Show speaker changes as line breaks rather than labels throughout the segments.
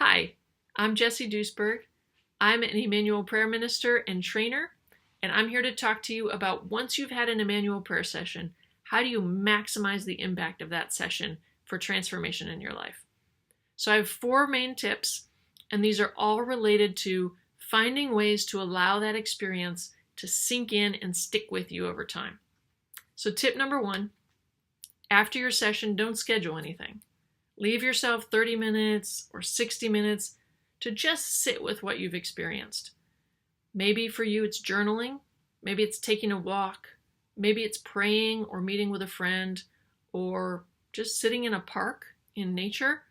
Hi, I'm Jessie Duisberg. I'm an Immanuel prayer minister and trainer, and I'm here to talk to you about once you've had an Immanuel prayer session, how do you maximize the impact of that session for transformation in your life? So I have 4 main tips, and these are all related to finding ways to allow that experience to sink in and stick with you over time. So tip number 1, after your session, don't schedule anything. Leave yourself 30 minutes or 60 minutes to just sit with what you've experienced. Maybe for you it's journaling, maybe it's taking a walk, maybe it's praying or meeting with a friend, or just sitting in a park in nature.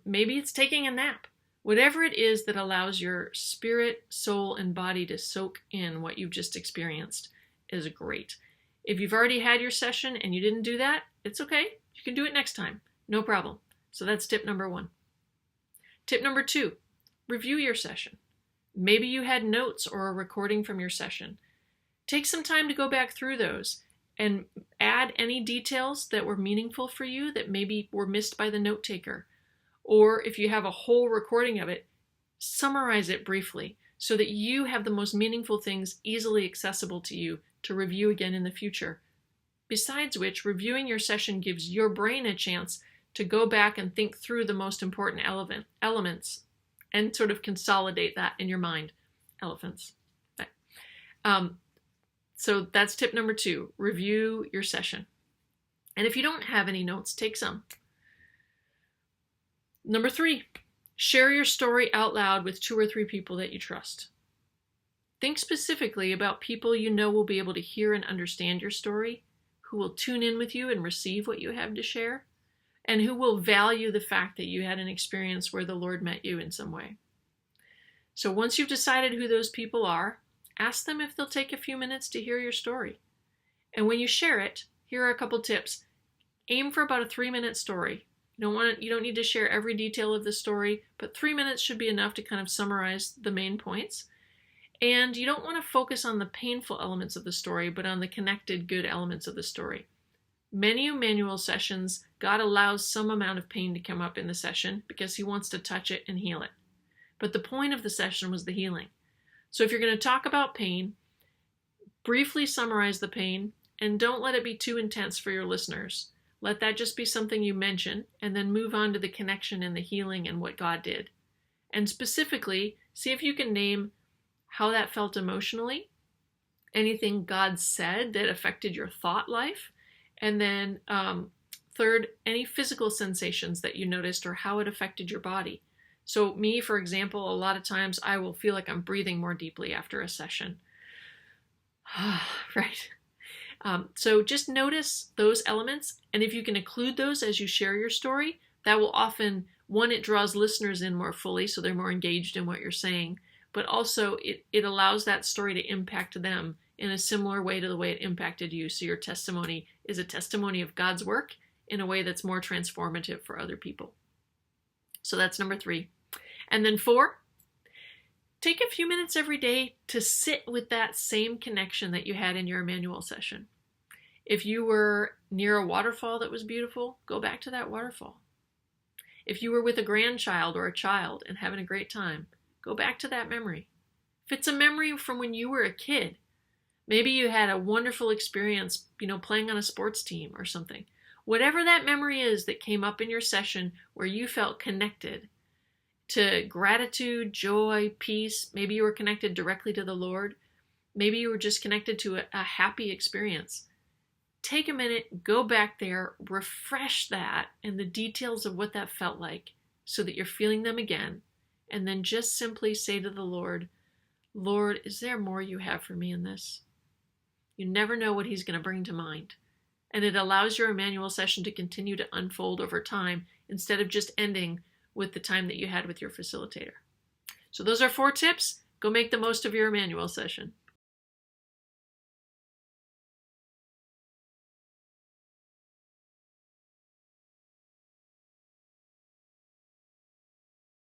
Maybe it's taking a nap. Whatever it is that allows your spirit, soul, and body to soak in what you've just experienced is great. If you've already had your session and you didn't do that, it's okay. You can do it next time. No problem. So that's tip number 1. Tip number 2, review your session. Maybe you had notes or a recording from your session. Take some time to go back through those and add any details that were meaningful for you that maybe were missed by the note taker. Or if you have a whole recording of it, summarize it briefly so that you have the most meaningful things easily accessible to you to review again in the future. Besides which, reviewing your session gives your brain a chance to go back and think through the most important elements and sort of consolidate that in your mind. Elephants. Okay. So that's tip number 2, review your session. And if you don't have any notes, take some. Number 3, share your story out loud with 2 or 3 people that you trust. Think specifically about people you know will be able to hear and understand your story, who will tune in with you and receive what you have to share, and who will value the fact that you had an experience where the Lord met you in some way. So once you've decided who those people are, ask them if they'll take a few minutes to hear your story. And when you share it, here are a couple tips. Aim for about a 3-minute story. You don't need to share every detail of the story, but 3 minutes should be enough to kind of summarize the main points. And you don't want to focus on the painful elements of the story, but on the connected good elements of the story. Many Immanuel sessions, God allows some amount of pain to come up in the session because he wants to touch it and heal it. But the point of the session was the healing. So if you're going to talk about pain, briefly summarize the pain and don't let it be too intense for your listeners. Let that just be something you mention and then move on to the connection and the healing and what God did. And specifically, see if you can name how that felt emotionally, anything God said that affected your thought life, and then third, any physical sensations that you noticed or how it affected your body. So me, for example, a lot of times I will feel like I'm breathing more deeply after a session. Right. So just notice those elements, and if you can include those as you share your story, that will often, one, it draws listeners in more fully so they're more engaged in what you're saying, but also it allows that story to impact them in a similar way to the way it impacted you. So your testimony is a testimony of God's work in a way that's more transformative for other people. So that's number 3. And then 4, take a few minutes every day to sit with that same connection that you had in your Immanuel session. If you were near a waterfall that was beautiful, go back to that waterfall. If you were with a grandchild or a child and having a great time, go back to that memory. If it's a memory from when you were a kid, maybe you had a wonderful experience, playing on a sports team or something. Whatever that memory is that came up in your session where you felt connected to gratitude, joy, peace. Maybe you were connected directly to the Lord. Maybe you were just connected to a happy experience. Take a minute, go back there, refresh that and the details of what that felt like so that you're feeling them again. And then just simply say to the Lord, Lord, is there more you have for me in this? You never know what he's going to bring to mind. And it allows your Immanuel session to continue to unfold over time instead of just ending with the time that you had with your facilitator. So those are 4 tips. Go make the most of your Immanuel session.